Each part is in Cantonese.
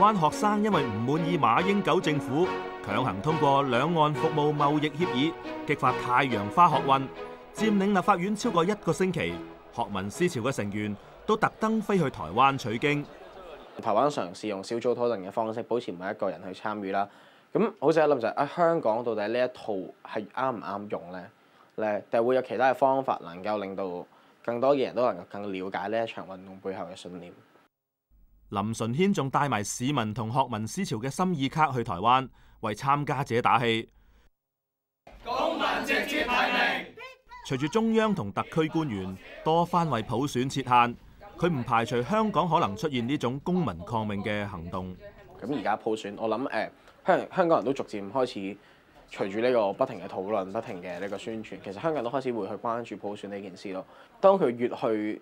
灣學生因為唔滿意馬英九政府強行通過兩岸服務貿易協議，激發太陽花學運，佔領立法院超過1個星期。學民思潮嘅成員都特登飛去台灣取經。台灣嘗試用小組討論嘅方式，保持每一個人去參與啦。咁好似一諗就係香港到底呢一套係啱唔啱用咧？定係會有其他嘅方法能夠令到更多嘅人都能夠更了解呢一場運動背後嘅信念。林純軒仲帶埋市民同學民思潮嘅心意卡去台灣，為參加者打氣。公民直接提名。隨住中央同特區官員多番為普選設限，佢唔排除香港可能出現呢種公民抗命嘅行動。咁而家普選，我諗香港人都逐漸開始隨住呢個不停嘅討論、不停嘅呢個宣傳，其實香港都開始會去關注普選呢件事咯。當佢越去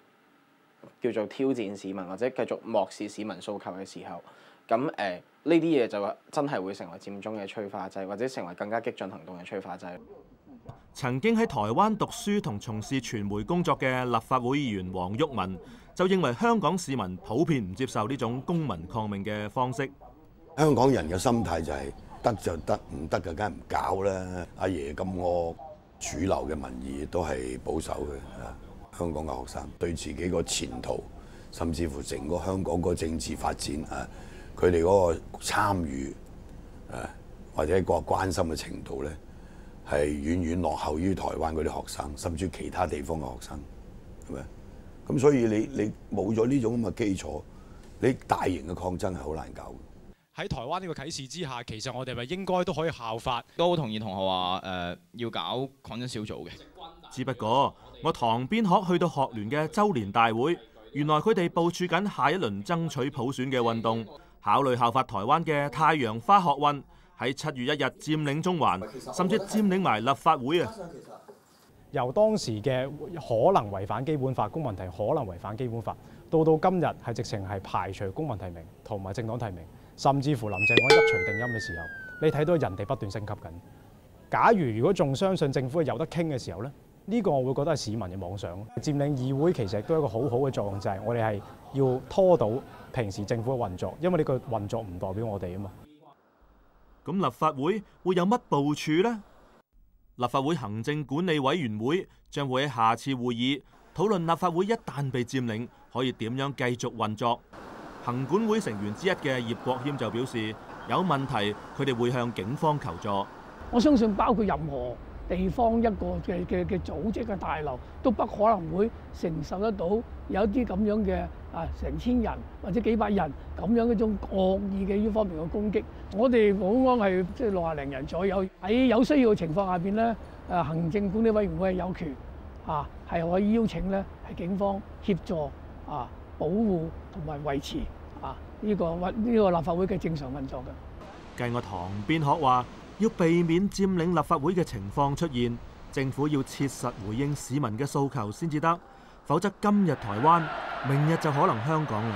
叫做挑戰市民或者繼續漠視市民訴求嘅時候，咁呢啲嘢就真係會成為佔中嘅催化劑，或者成為更加激進行動嘅催化劑。曾經喺台灣讀書同從事傳媒工作嘅立法會議員黃毓民就認為香港市民普遍唔接受呢種公民抗命嘅方式。香港人嘅心態就係得就得，唔得就梗係唔搞啦。阿爺咁惡，主流嘅民意都係保守嘅。香港嘅學生對自己個前途，甚至乎成個香港個政治發展佢哋嗰個參與或者個關心嘅程度咧，係遠遠落後於台灣嗰啲學生，甚至其他地方嘅學生，係咪？咁所以你冇咗呢種咁嘅基礎，你大型嘅抗爭係好難搞。喺台灣呢個啟示之下，其實我哋咪應該都可以效法。都好同意同學話要搞抗爭小組嘅。只不過我堂邊學去到學聯嘅週年大會，原來佢哋部署緊下一輪爭取普選嘅運動，考慮效法台灣嘅太陽花學運，喺7月1日佔領中環，甚至佔領埋立法會啊！由當時嘅可能違反基本法，公民提名可能違反基本法，到今日係直情係排除公民提名同埋政黨提名，甚至乎林鄭月娥一錘定音嘅時候，你睇到人哋不斷升級緊。假如果仲相信政府係有得傾嘅時候咧，呢個我會覺得係市民嘅妄想。佔領議會其實都有一個好好嘅作用，就係我哋係要拖到平時政府嘅運作，因為呢個運作唔代表我哋啊嘛。咁立法會會有乜部署呢？立法會行政管理委員會將會喺下次會議討論立法會一旦被佔領，可以點樣繼續運作。行管會成員之一嘅葉國謙就表示，有問題佢哋會向警方求助。我相信包括任何地方一個嘅組織嘅大樓，都不可能會承受得到有一啲咁樣嘅成千人或者幾百人咁樣一種惡意嘅呢方面嘅攻擊。我哋保安係即係60零人左右，喺有需要嘅情況下邊咧，行政管理委員會係有權係可以邀請咧係警方協助保護同埋維持呢個立法會嘅正常運作嘅。計我堂邊學話，要避免佔領立法會嘅情況出現，政府要切實回應市民嘅訴求先至得，否則今日台灣，明日就可能香港啦。